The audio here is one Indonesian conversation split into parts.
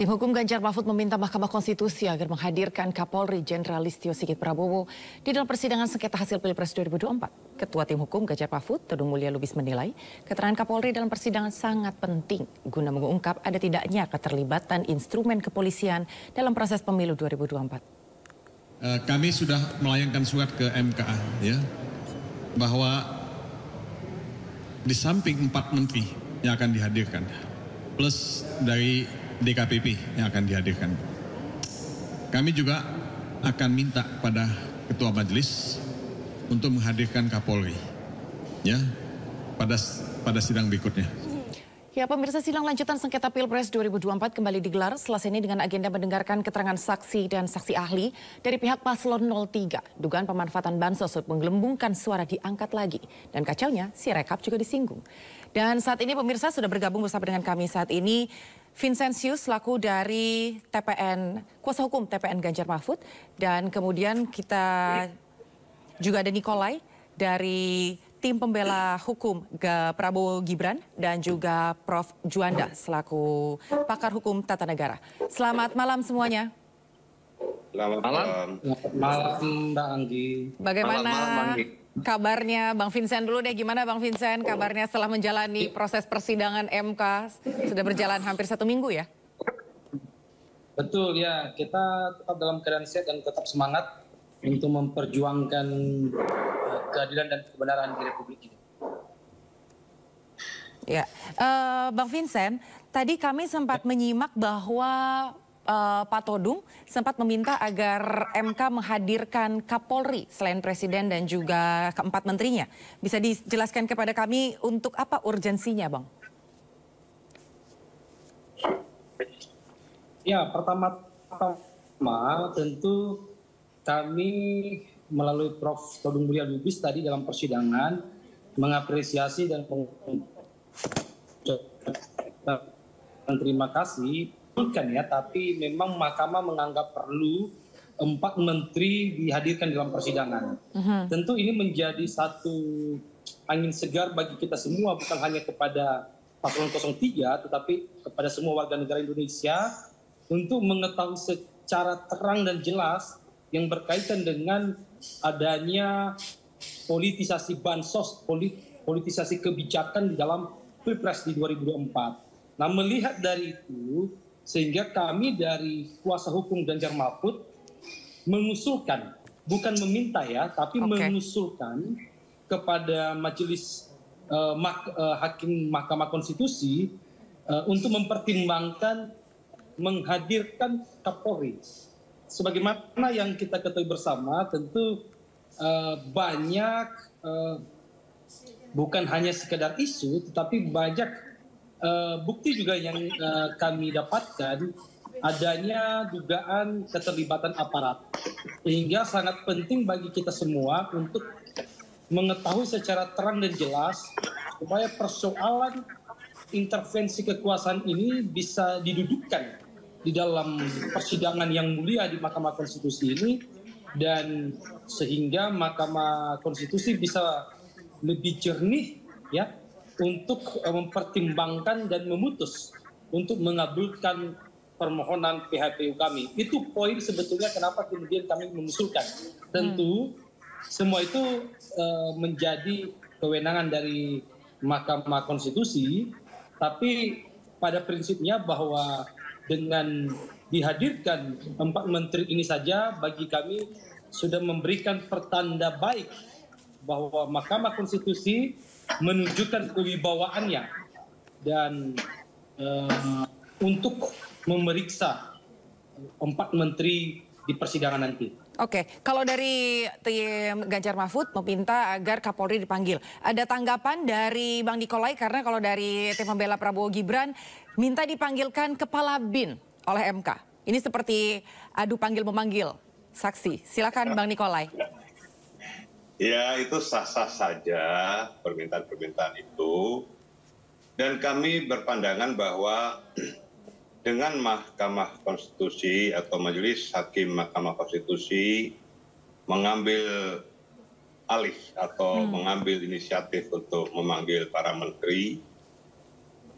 Tim hukum Ganjar Mahfud meminta Mahkamah Konstitusi agar menghadirkan Kapolri Jenderal Listio Sigit Prabowo di dalam persidangan sengketa hasil Pilpres 2024. Ketua Tim hukum Ganjar Mahfud, Todung Mulya Lubis menilai keterangan Kapolri dalam persidangan sangat penting guna mengungkap ada tidaknya keterlibatan instrumen kepolisian dalam proses pemilu 2024. Kami sudah melayangkan surat ke MKA ya, bahwa di samping 4 menteri yang akan dihadirkan, plus dari DKPP yang akan dihadirkan. Kami juga akan minta pada Ketua Majelis untuk menghadirkan Kapolri ya pada sidang berikutnya. Ya, pemirsa, sidang lanjutan sengketa Pilpres 2024 kembali digelar Selasa ini dengan agenda mendengarkan keterangan saksi dan saksi ahli dari pihak paslon 03. Dugaan pemanfaatan bansos untuk menggelembungkan suara diangkat lagi. Dan kacaunya, Sirekap juga disinggung. Dan saat ini pemirsa sudah bergabung bersama dengan kami saat ini Vincentius selaku dari TPN, kuasa hukum TPN Ganjar Mahfud. Dan kemudian kita juga ada Nikolai dari tim pembela hukum Prabowo Gibran dan juga Prof. Juanda selaku pakar hukum tata negara. Selamat malam semuanya. Selamat malam. Selamat malam Mbak Anggi. Bagaimana kabarnya Bang Vincent dulu deh, gimana Bang Vincent kabarnya setelah menjalani proses persidangan MK sudah berjalan hampir 1 minggu ya? Betul ya, kita tetap dalam keadaan sehat dan tetap semangat untuk memperjuangkan keadilan dan kebenaran di Republik ini. Ya, Bang Vincent, tadi kami sempat menyimak bahwa Pak Todung sempat meminta agar MK menghadirkan Kapolri selain Presiden dan juga keempat menterinya. Bisa dijelaskan kepada kami untuk apa urgensinya, Bang? Ya, pertama tentu kami melalui Prof. Todung Mulya Lubis tadi dalam persidangan mengapresiasi dan terima kasih. Bukan ya, tapi memang Mahkamah menganggap perlu 4 menteri dihadirkan dalam persidangan. Tentu ini menjadi satu angin segar bagi kita semua, bukan hanya kepada paslon 03, tetapi kepada semua warga negara Indonesia untuk mengetahui secara terang dan jelas yang berkaitan dengan adanya politisasi bansos, politisasi kebijakan di dalam Pilpres di 2024. Nah, melihat dari itu, sehingga kami dari kuasa hukum Ganjar Mahfud mengusulkan, bukan meminta ya, tapi mengusulkan kepada Majelis Hakim Mahkamah Konstitusi untuk mempertimbangkan menghadirkan Kapolri. Sebagaimana yang kita ketahui bersama, tentu banyak bukan hanya sekedar isu, tetapi banyak bukti juga yang kami dapatkan adanya dugaan keterlibatan aparat. Sehingga sangat penting bagi kita semua untuk mengetahui secara terang dan jelas supaya persoalan intervensi kekuasaan ini bisa didudukkan di dalam persidangan yang mulia di Mahkamah Konstitusi ini, dan sehingga Mahkamah Konstitusi bisa lebih jernih ya untuk mempertimbangkan dan memutus untuk mengabulkan permohonan PHPU kami. Itu poin sebetulnya kenapa kemudian kami mengusulkan. Tentu semua itu menjadi kewenangan dari Mahkamah Konstitusi, tapi pada prinsipnya bahwa dengan dihadirkan 4 menteri ini saja bagi kami sudah memberikan pertanda baik bahwa Mahkamah Konstitusi menunjukkan kewibawaannya dan untuk memeriksa 4 menteri di persidangan nanti. Oke, kalau dari tim Ganjar Mahfud meminta agar Kapolri dipanggil. Ada tanggapan dari Bang Nikolai, karena kalau dari tim pembela Prabowo Gibran minta dipanggilkan Kepala BIN oleh MK. Ini seperti adu panggil-memanggil saksi. Silakan Bang Nikolai. Ya, itu sah-sah saja permintaan-permintaan itu. Dan kami berpandangan bahwa dengan Mahkamah Konstitusi atau Majelis Hakim Mahkamah Konstitusi mengambil alih atau mengambil inisiatif untuk memanggil para menteri,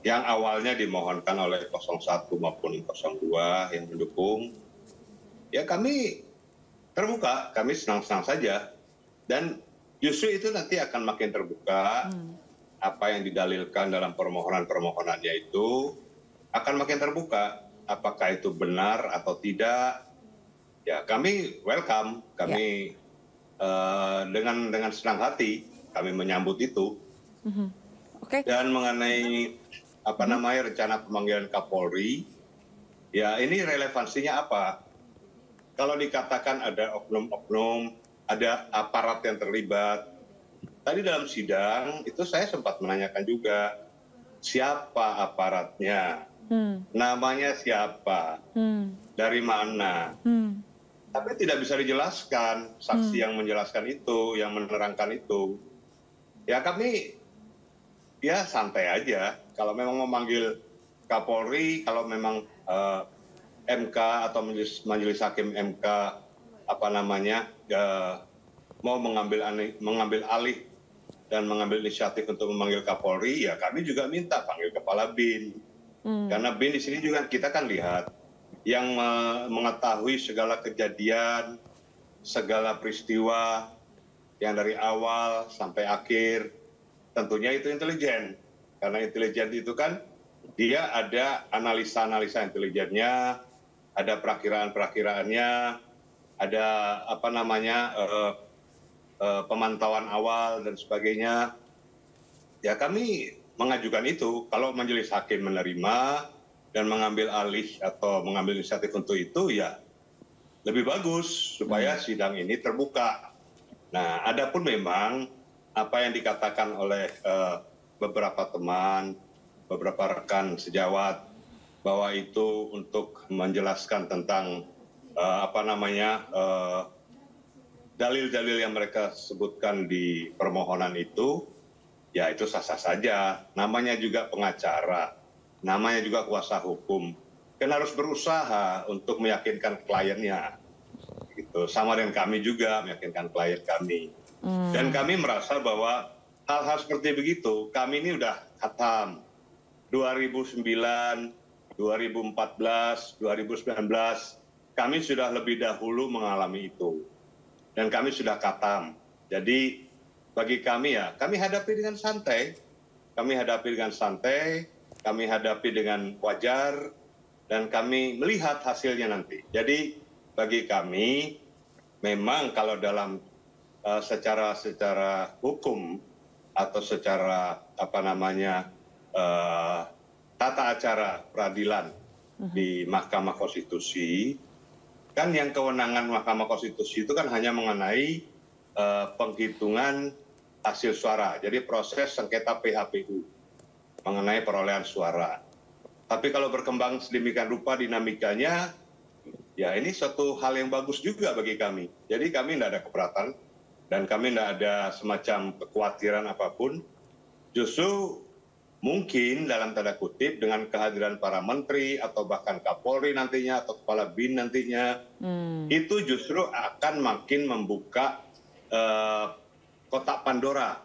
yang awalnya dimohonkan oleh 01 maupun 02 yang mendukung, ya kami terbuka, kami senang-senang saja. Dan justru itu nanti akan makin terbuka, apa yang didalilkan dalam permohonan-permohonannya itu akan makin terbuka. Apakah itu benar atau tidak, ya kami welcome, kami dengan senang hati kami menyambut itu. Dan mengenai rencana pemanggilan Kapolri, ya ini relevansinya apa? Kalau dikatakan ada oknum-oknum, ada aparat yang terlibat. Tadi dalam sidang itu saya sempat menanyakan juga, siapa aparatnya, namanya siapa, dari mana. Tapi tidak bisa dijelaskan, saksi yang menjelaskan itu, yang menerangkan itu. Ya kami, ya santai aja. Kalau memang memanggil Kapolri, kalau memang MK atau Majelis Hakim MK mau mengambil alih dan mengambil inisiatif untuk memanggil Kapolri, ya kami juga minta panggil Kepala BIN. Karena BIN di sini juga kita kan lihat yang mengetahui segala kejadian, segala peristiwa yang dari awal sampai akhir, tentunya itu intelijen. Karena intelijen itu kan dia ada analisa-analisa intelijennya, ada perakiraan-perakiraannya, ada pemantauan awal dan sebagainya. Ya kami mengajukan itu, kalau majelis hakim menerima dan mengambil alih atau mengambil inisiatif untuk itu, ya lebih bagus supaya sidang ini terbuka. Nah, adapun memang apa yang dikatakan oleh beberapa teman, beberapa rekan sejawat, bahwa itu untuk menjelaskan tentang dalil-dalil yang mereka sebutkan di permohonan itu, ya itu sah-sah saja. Namanya juga pengacara, namanya juga kuasa hukum, kan harus berusaha untuk meyakinkan kliennya. Gitu. Sama dengan kami juga meyakinkan klien kami. Dan kami merasa bahwa hal-hal seperti begitu, kami ini udah khatam. 2009, 2014, 2019, kami sudah lebih dahulu mengalami itu. Dan kami sudah khatam. Jadi bagi kami ya, kami hadapi dengan santai. Kami hadapi dengan santai, kami hadapi dengan wajar, dan kami melihat hasilnya nanti. Jadi bagi kami, memang kalau dalam secara hukum atau secara tata acara peradilan di Mahkamah Konstitusi, kan yang kewenangan Mahkamah Konstitusi itu kan hanya mengenai penghitungan hasil suara, jadi proses sengketa PHPU mengenai perolehan suara. Tapi kalau berkembang sedemikian rupa dinamikanya, ya ini suatu hal yang bagus juga bagi kami. Jadi kami tidak ada keberatan dan kami tidak ada semacam kekhawatiran apapun. Justru mungkin dalam tanda kutip dengan kehadiran para menteri atau bahkan Kapolri nantinya atau Kepala BIN nantinya, itu justru akan makin membuka kotak Pandora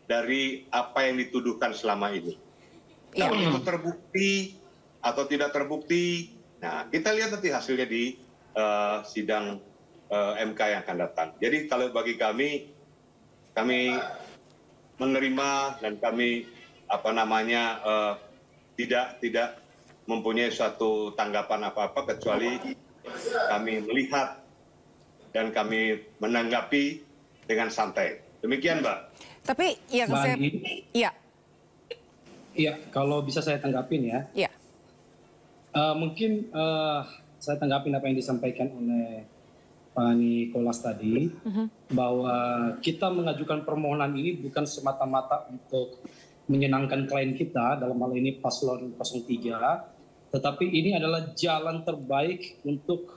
dari apa yang dituduhkan selama ini. Kalau itu terbukti atau tidak terbukti, nah kita lihat nanti hasilnya di sidang MK yang akan datang. Jadi kalau bagi kami menerima dan kami tidak mempunyai suatu tanggapan apa-apa kecuali kami melihat dan kami menanggapi dengan santai. Demikian, Mbak. Tapi yang kalau bisa saya tanggapin ya. Iya. Mungkin saya tanggapin apa yang disampaikan oleh Pak Nikolas tadi, bahwa kita mengajukan permohonan ini bukan semata-mata untuk menyenangkan klien kita, dalam hal ini paslon 03, tetapi ini adalah jalan terbaik untuk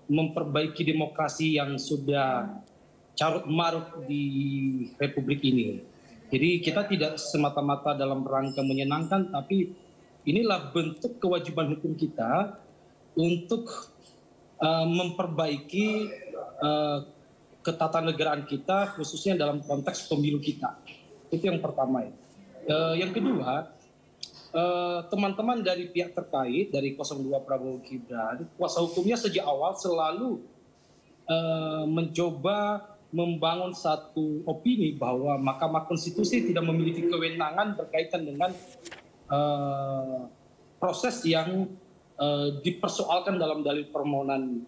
memperbaiki demokrasi yang sudah carut marut di Republik ini. Jadi kita tidak semata-mata dalam rangka menyenangkan, tapi inilah bentuk kewajiban hukum kita untuk memperbaiki ketatanegaraan kita, khususnya dalam konteks pemilu kita. Itu yang pertama ya. Yang kedua, teman-teman dari pihak terkait, dari 02 Prabowo Gibran, kuasa hukumnya sejak awal selalu mencoba membangun satu opini bahwa Mahkamah Konstitusi tidak memiliki kewenangan berkaitan dengan proses yang dipersoalkan dalam dalil permohonan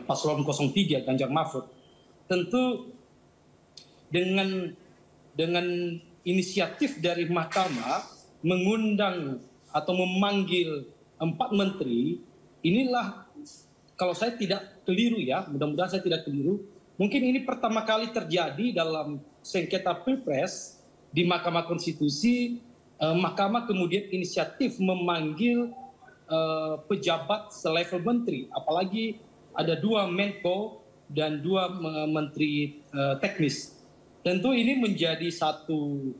paslon 03 Ganjar Mahfud. Tentu dengan inisiatif dari Mahkamah mengundang atau memanggil 4 menteri, inilah kalau saya tidak keliru ya, mudah-mudahan saya tidak keliru, mungkin ini pertama kali terjadi dalam sengketa Pilpres di Mahkamah Konstitusi, Mahkamah kemudian inisiatif memanggil pejabat selevel menteri, apalagi ada 2 Menko dan 2 menteri teknis. Tentu ini menjadi satu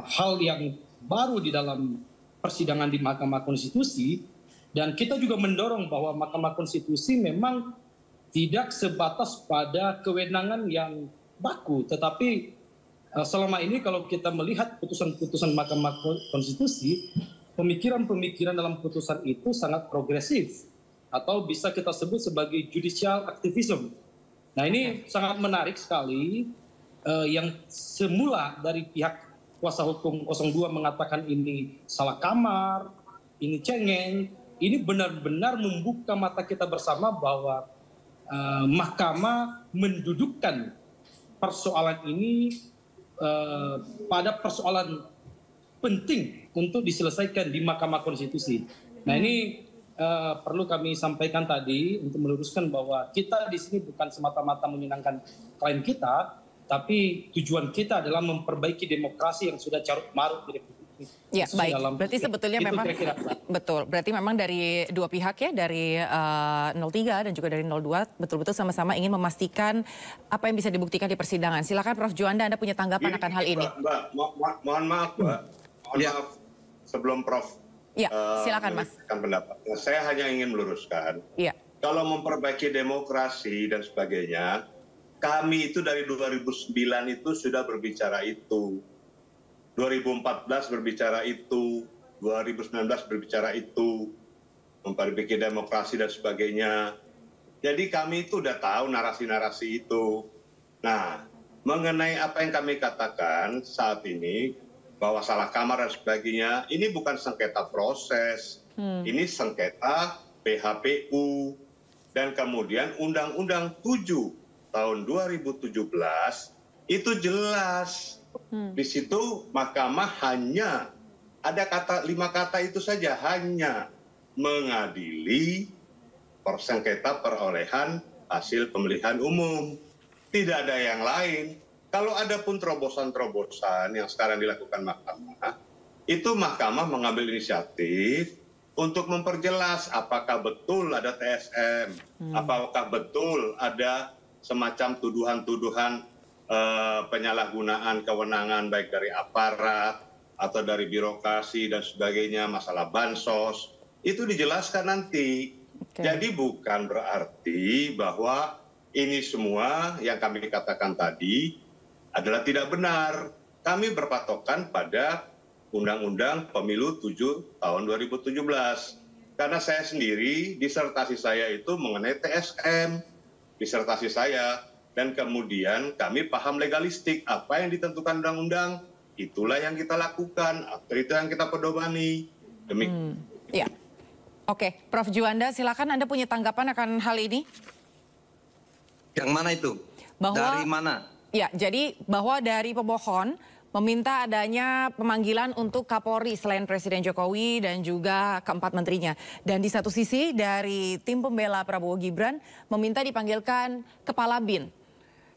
hal yang baru di dalam persidangan di Mahkamah Konstitusi, dan kita juga mendorong bahwa Mahkamah Konstitusi memang tidak sebatas pada kewenangan yang baku, tetapi selama ini kalau kita melihat putusan-putusan Mahkamah Konstitusi, pemikiran-pemikiran dalam putusan itu sangat progresif atau bisa kita sebut sebagai judicial activism. Nah, ini sangat menarik sekali. Yang semula dari pihak kuasa hukum 02 mengatakan ini salah kamar, ini cengeng, ini benar-benar membuka mata kita bersama bahwa Mahkamah mendudukkan persoalan ini pada persoalan penting untuk diselesaikan di Mahkamah Konstitusi. Nah, ini perlu kami sampaikan tadi untuk meluruskan bahwa kita di sini bukan semata-mata menyenangkan klien kita, tapi tujuan kita adalah memperbaiki demokrasi yang sudah carut marut di Republik ini. Ya, baik. Berarti sebetulnya memang betul. Berarti memang dari 2 pihak ya, dari 03 dan juga dari 02 betul-betul sama-sama ingin memastikan apa yang bisa dibuktikan di persidangan. Silakan Prof. Juanda, Anda punya tanggapan akan hal ini. Mbak, mohon maaf, Mbak. Maaf sebelum Prof. Ya, silakan Mas. Pendapat. Saya hanya ingin meluruskan. Ya. Kalau memperbaiki demokrasi dan sebagainya, kami itu dari 2009 itu sudah berbicara itu. 2014 berbicara itu, 2019 berbicara itu, memperbaiki demokrasi dan sebagainya. Jadi kami itu udah tahu narasi-narasi itu. Nah, mengenai apa yang kami katakan saat ini, bahwa salah kamar dan sebagainya, ini bukan sengketa proses, ini sengketa PHPU, dan kemudian Undang-Undang 7 tahun 2017 itu jelas. Di situ Mahkamah hanya ada 5 kata itu saja, hanya mengadili persengketa perolehan hasil pemilihan umum. Tidak ada yang lain. Kalau ada pun terobosan-terobosan yang sekarang dilakukan Mahkamah, itu Mahkamah mengambil inisiatif untuk memperjelas apakah betul ada TSM, apakah betul ada semacam tuduhan-tuduhan penyalahgunaan kewenangan baik dari aparat atau dari birokrasi dan sebagainya, masalah bansos, itu dijelaskan nanti. Jadi bukan berarti bahwa ini semua yang kami katakan tadi adalah tidak benar. Kami berpatokan pada Undang-Undang Pemilu 7 tahun 2017. Karena saya sendiri, disertasi saya itu mengenai TSM, disertasi saya, dan kemudian kami paham legalistik, apa yang ditentukan undang-undang, itulah yang kita lakukan, atau itu yang kita pedomani. Demikian. Ya. Oke, Prof. Juanda, silakan Anda punya tanggapan akan hal ini? Yang mana itu? Dari mana? Ya, jadi bahwa dari pemohon meminta adanya pemanggilan untuk Kapolri selain Presiden Jokowi dan juga keempat menterinya. Dan di satu sisi dari tim pembela Prabowo Gibran meminta dipanggilkan Kepala BIN.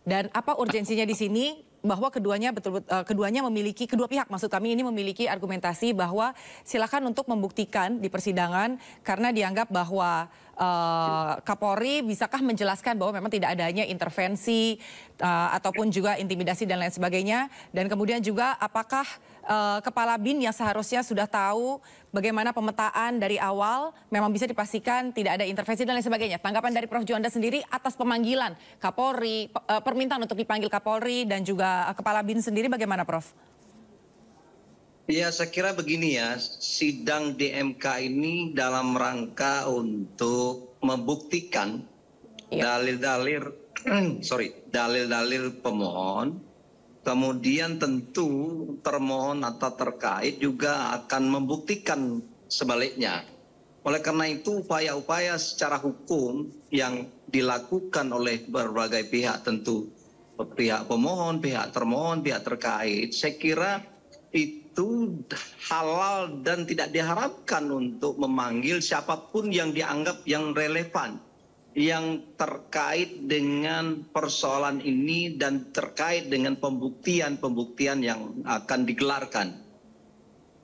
Dan apa urgensinya di sini? Bahwa keduanya memiliki, kedua pihak maksud kami ini memiliki argumentasi bahwa silakan untuk membuktikan di persidangan karena dianggap bahwa Kapolri bisakah menjelaskan bahwa memang tidak adanya intervensi ataupun juga intimidasi dan lain sebagainya, dan kemudian juga apakah Kepala BIN yang seharusnya sudah tahu bagaimana pemetaan dari awal memang bisa dipastikan tidak ada intervensi dan lain sebagainya. Tanggapan dari Prof. Juanda sendiri atas pemanggilan Kapolri, permintaan untuk dipanggil Kapolri dan juga Kepala BIN sendiri bagaimana, Prof? Ya, saya kira begini ya, sidang di MK ini dalam rangka untuk membuktikan dalil-dalil dalil-dalil pemohon, kemudian tentu termohon atau terkait juga akan membuktikan sebaliknya. Oleh karena itu upaya-upaya secara hukum yang dilakukan oleh berbagai pihak, tentu pihak pemohon, pihak termohon, pihak terkait, saya kira itu halal dan tidak diharapkan untuk memanggil siapapun yang dianggap yang relevan, yang terkait dengan persoalan ini dan terkait dengan pembuktian yang akan digelarkan.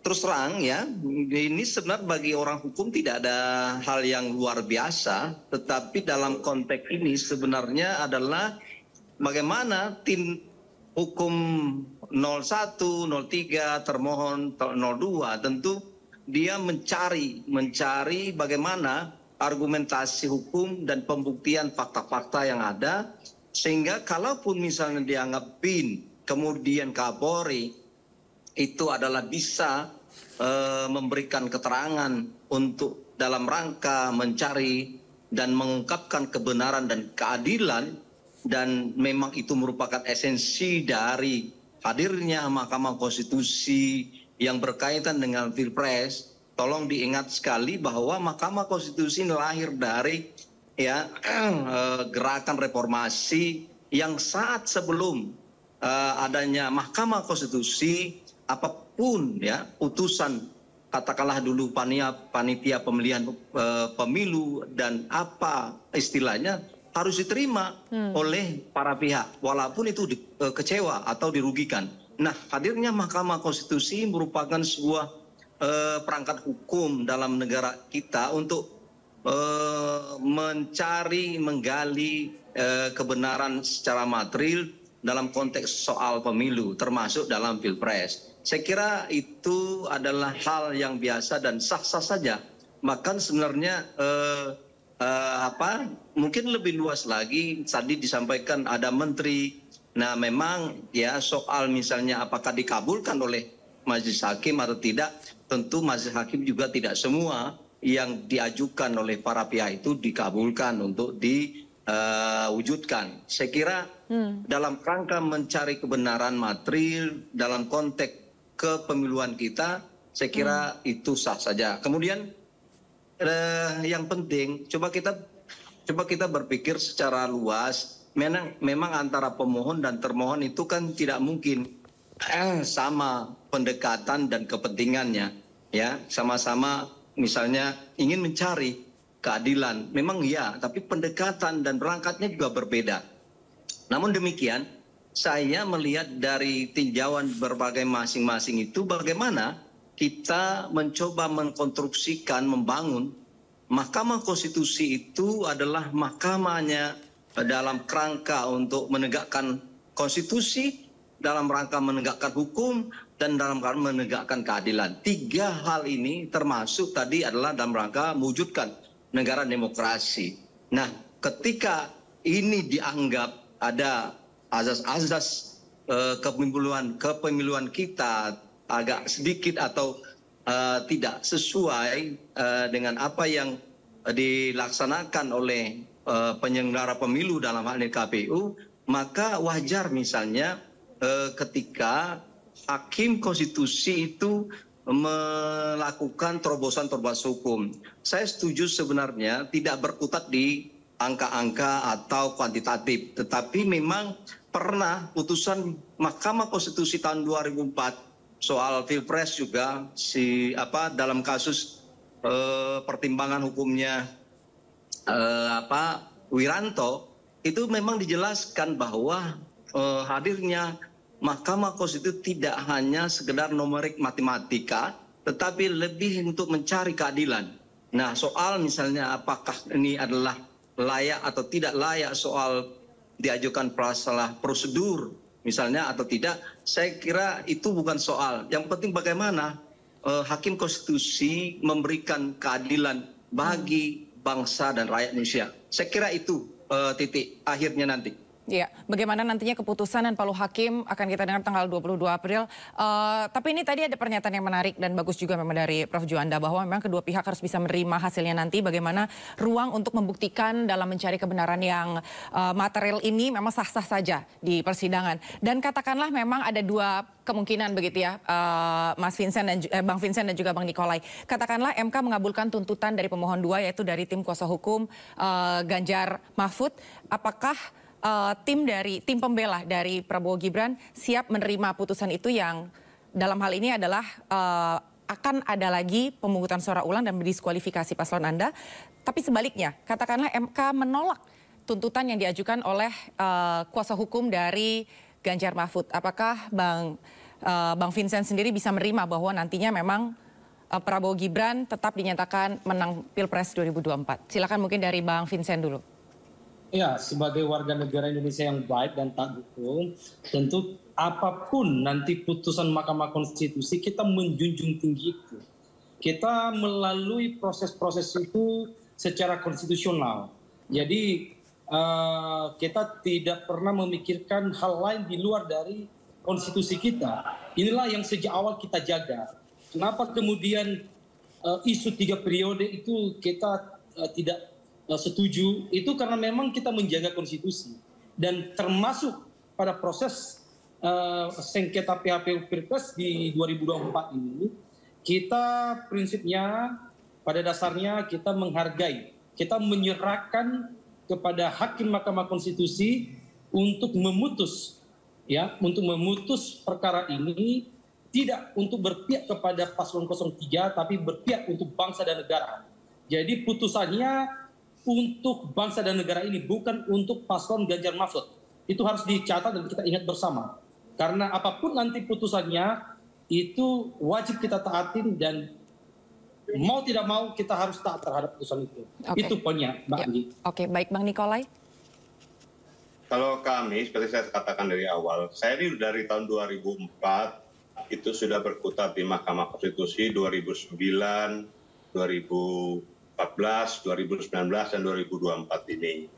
Terus terang ya, ini sebenarnya bagi orang hukum tidak ada hal yang luar biasa, tetapi dalam konteks ini sebenarnya adalah bagaimana tim hukum 01, 03, termohon 02 tentu dia mencari bagaimana argumentasi hukum dan pembuktian fakta-fakta yang ada, sehingga kalaupun misalnya dianggap BIN kemudian Kapolri itu adalah bisa memberikan keterangan untuk dalam rangka mencari dan mengungkapkan kebenaran dan keadilan, dan memang itu merupakan esensi dari hadirnya Mahkamah Konstitusi yang berkaitan dengan Pilpres. Tolong diingat sekali bahwa Mahkamah Konstitusi lahir dari gerakan reformasi yang saat sebelum adanya Mahkamah Konstitusi, apapun ya putusan, katakanlah dulu panitia pemilihan pemilu dan apa istilahnya, harus diterima oleh para pihak, walaupun itu kecewa atau dirugikan. Nah, hadirnya Mahkamah Konstitusi merupakan sebuah perangkat hukum dalam negara kita untuk mencari, menggali kebenaran secara material dalam konteks soal pemilu, termasuk dalam Pilpres. Saya kira itu adalah hal yang biasa dan sah-sah saja. Bahkan sebenarnya mungkin lebih luas lagi tadi disampaikan ada menteri. Nah, memang ya soal misalnya apakah dikabulkan oleh majelis hakim atau tidak, tentu majelis hakim juga tidak semua yang diajukan oleh para pihak itu dikabulkan untuk diwujudkan. Saya kira dalam rangka mencari kebenaran material dalam konteks kepemiluan kita, saya kira itu sah saja. Kemudian yang penting coba kita berpikir secara luas. Memang antara pemohon dan termohon itu kan tidak mungkin sama pendekatan dan kepentingannya, ya, sama-sama misalnya ingin mencari keadilan, memang ya, tapi pendekatan dan berangkatnya juga berbeda. Namun demikian, saya melihat dari tinjauan berbagai masing-masing itu bagaimana kita mencoba mengkonstruksikan, membangun Mahkamah Konstitusi itu adalah mahkamahnya dalam kerangka untuk menegakkan konstitusi, dalam rangka menegakkan hukum, dan dalam rangka menegakkan keadilan. Tiga hal ini termasuk tadi adalah dalam rangka mewujudkan negara demokrasi. Nah, ketika ini dianggap ada azas-azas kepemiluan kita agak sedikit atau tidak sesuai dengan apa yang dilaksanakan oleh penyelenggara pemilu dalam hal ini KPU, maka wajar misalnya ketika hakim konstitusi itu melakukan terobosan-terobosan hukum. Saya setuju sebenarnya tidak berkutat di angka-angka atau kuantitatif, tetapi memang pernah putusan Mahkamah Konstitusi tahun 2004 soal Pilpres juga dalam kasus pertimbangan hukumnya Wiranto itu memang dijelaskan bahwa hadirnya Mahkamah Konstitusi tidak hanya sekedar numerik matematika, tetapi lebih untuk mencari keadilan. Nah, soal misalnya apakah ini adalah layak atau tidak layak soal diajukan masalah prosedur misalnya atau tidak, saya kira itu bukan soal. Yang penting bagaimana Hakim Konstitusi memberikan keadilan bagi bangsa dan rakyat Indonesia. Saya kira itu titik akhirnya nanti. Ya, bagaimana nantinya keputusan dan palu hakim akan kita dengar tanggal 22 April. Tapi ini tadi ada pernyataan yang menarik dan bagus juga memang dari Prof. Juanda bahwa memang kedua pihak harus bisa menerima hasilnya nanti. Bagaimana ruang untuk membuktikan dalam mencari kebenaran yang material ini memang sah-sah saja di persidangan. Dan katakanlah memang ada dua kemungkinan begitu ya, Bang Vincent dan juga Bang Nikolai. Katakanlah MK mengabulkan tuntutan dari pemohon dua yaitu dari tim kuasa hukum Ganjar Mahfud. Apakah tim pembela dari Prabowo Gibran siap menerima putusan itu yang dalam hal ini adalah akan ada lagi pemungutan suara ulang dan berdiskualifikasi paslon Anda. Tapi sebaliknya, katakanlah MK menolak tuntutan yang diajukan oleh kuasa hukum dari Ganjar Mahfud. Apakah Bang Vincent sendiri bisa menerima bahwa nantinya memang Prabowo Gibran tetap dinyatakan menang Pilpres 2024? Silakan mungkin dari Bang Vincent dulu. Ya, sebagai warga negara Indonesia yang baik dan taat hukum, tentu apapun nanti putusan Mahkamah Konstitusi kita menjunjung tinggi itu. Kita melalui proses-proses itu secara konstitusional. Jadi kita tidak pernah memikirkan hal lain di luar dari konstitusi kita. Inilah yang sejak awal kita jaga. Kenapa kemudian isu 3 periode itu kita tidak setuju, itu karena memang kita menjaga konstitusi. Dan termasuk pada proses sengketa PHP Pilpres di 2024 ini, kita prinsipnya pada dasarnya kita menghargai, kita menyerahkan kepada hakim Mahkamah Konstitusi untuk memutus perkara ini, tidak untuk berpihak kepada paslon 03 tapi berpihak untuk bangsa dan negara. Jadi putusannya untuk bangsa dan negara ini, bukan untuk paslon Ganjar Mahfud. Itu harus dicatat dan kita ingat bersama. Karena apapun nanti putusannya, itu wajib kita taatin dan mau tidak mau kita harus taat terhadap putusan itu. Itu poinnya, Mbak Anggi. Oke, baik Bang Nikolai. Kalau kami, seperti saya katakan dari awal, saya ini dari tahun 2004, itu sudah berkutat di Mahkamah Konstitusi 2009, 2014, 2019, dan 2024 ini.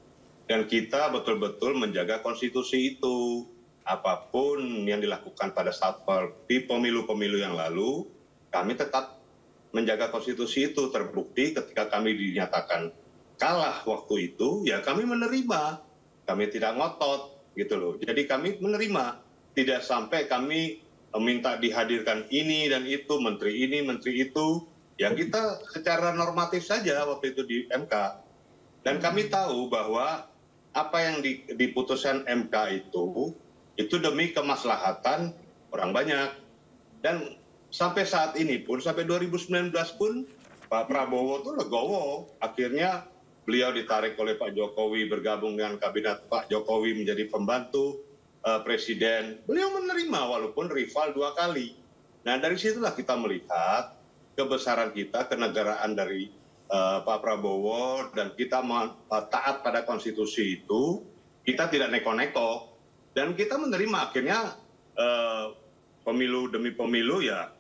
Dan kita betul-betul menjaga konstitusi itu. Apapun yang dilakukan pada saat di pemilu-pemilu yang lalu, kami tetap menjaga konstitusi itu. Terbukti ketika kami dinyatakan kalah waktu itu, ya kami menerima. Kami tidak ngotot, gitu loh. Jadi kami menerima. Tidak sampai kami minta dihadirkan ini dan itu, menteri ini, menteri itu. Ya kita secara normatif saja waktu itu di MK. Dan kami tahu bahwa apa yang diputuskan MK itu demi kemaslahatan orang banyak. Dan sampai saat ini pun, sampai 2019 pun, Pak Prabowo itu legowo. Akhirnya beliau ditarik oleh Pak Jokowi, bergabung dengan kabinet Pak Jokowi menjadi pembantu presiden. Beliau menerima walaupun rival 2 kali. Nah dari situlah kita melihat kebesaran kita, kenegaraan dari Pak Prabowo, dan kita taat pada konstitusi itu, kita tidak neko-neko. Dan kita menerima akhirnya pemilu demi pemilu ya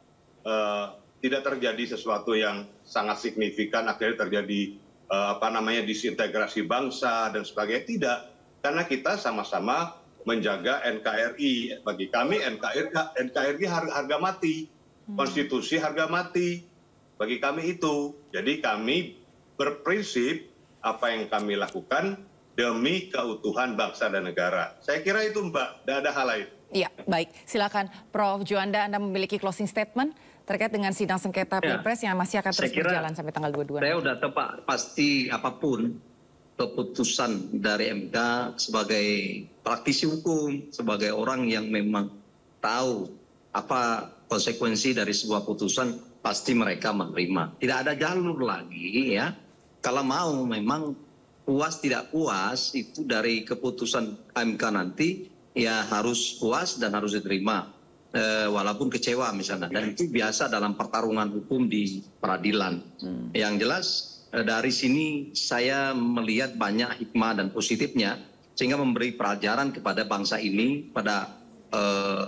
tidak terjadi sesuatu yang sangat signifikan, akhirnya terjadi disintegrasi bangsa dan sebagainya. Tidak, karena kita sama-sama menjaga NKRI. Bagi kami NKRI harga mati, konstitusi harga mati. Bagi kami itu. Jadi kami berprinsip apa yang kami lakukan demi keutuhan bangsa dan negara. Saya kira itu Mbak, tidak ada hal lain. Iya, baik. Silakan Prof. Juanda, Anda memiliki closing statement terkait dengan sidang sengketa Pilpres yang masih akan terus berjalan sampai tanggal 22. Saya sudah tepat, pasti apapun keputusan dari MK sebagai praktisi hukum, sebagai orang yang memang tahu apa konsekuensi dari sebuah putusan, pasti mereka menerima. Tidak ada jalur lagi ya. Kalau mau memang puas tidak puas itu dari keputusan MK nanti, ya harus puas dan harus diterima. Walaupun kecewa misalnya. Dan itu biasa dalam pertarungan hukum di peradilan. Yang jelas dari sini saya melihat banyak hikmah dan positifnya, sehingga memberi pelajaran kepada bangsa ini, pada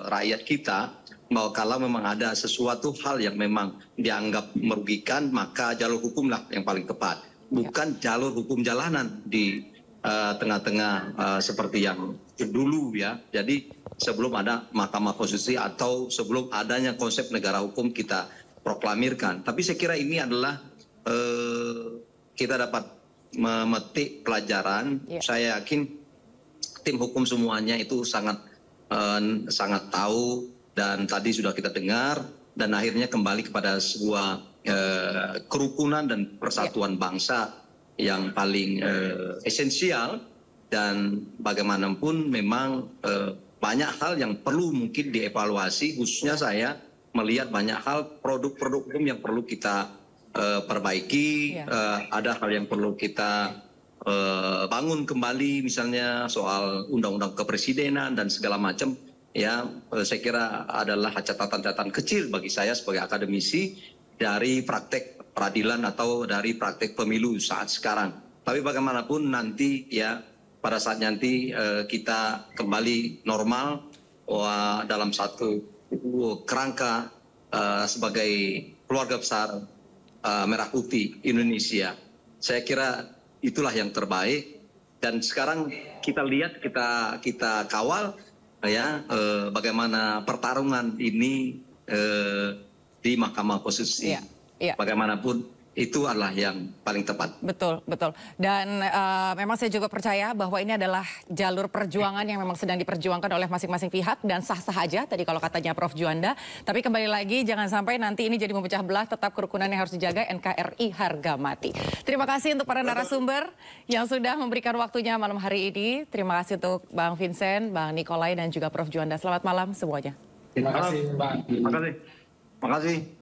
rakyat kita, bahwa kalau memang ada sesuatu hal yang memang dianggap merugikan, maka jalur hukumlah yang paling tepat. Bukan jalur hukum jalanan di tengah-tengah seperti yang dulu ya. Jadi sebelum ada Mahkamah Konstitusi atau sebelum adanya konsep negara hukum kita proklamirkan. Tapi saya kira ini adalah kita dapat memetik pelajaran. Saya yakin tim hukum semuanya itu sangat tahu, dan tadi sudah kita dengar, dan akhirnya kembali kepada sebuah kerukunan dan persatuan bangsa yang paling esensial. Dan bagaimanapun memang banyak hal yang perlu mungkin dievaluasi, khususnya saya melihat banyak hal produk-produk hukum yang perlu kita perbaiki, ada hal yang perlu kita bangun kembali, misalnya soal undang-undang kepresidenan dan segala macam. Ya, saya kira adalah catatan-catatan kecil bagi saya sebagai akademisi dari praktek peradilan atau dari praktek pemilu saat sekarang. Tapi bagaimanapun nanti ya, pada saat nanti kita kembali normal dalam satu kerangka sebagai keluarga besar Merah Putih Indonesia. Saya kira itulah yang terbaik, dan sekarang kita lihat, kita kawal ya bagaimana pertarungan ini di Mahkamah Konstitusi. Bagaimanapun itu adalah yang paling tepat. Betul, betul. Dan memang saya juga percaya bahwa ini adalah jalur perjuangan yang memang sedang diperjuangkan oleh masing-masing pihak, dan sah-sah aja tadi kalau katanya Prof. Juanda. Tapi kembali lagi, jangan sampai nanti ini jadi memecah belah, tetap kerukunan yang harus dijaga, NKRI harga mati. Terima kasih untuk para narasumber yang sudah memberikan waktunya malam hari ini. Terima kasih untuk Bang Vincent, Bang Nikolai, dan juga Prof. Juanda. Selamat malam semuanya. Terima kasih, Mbak. Terima kasih.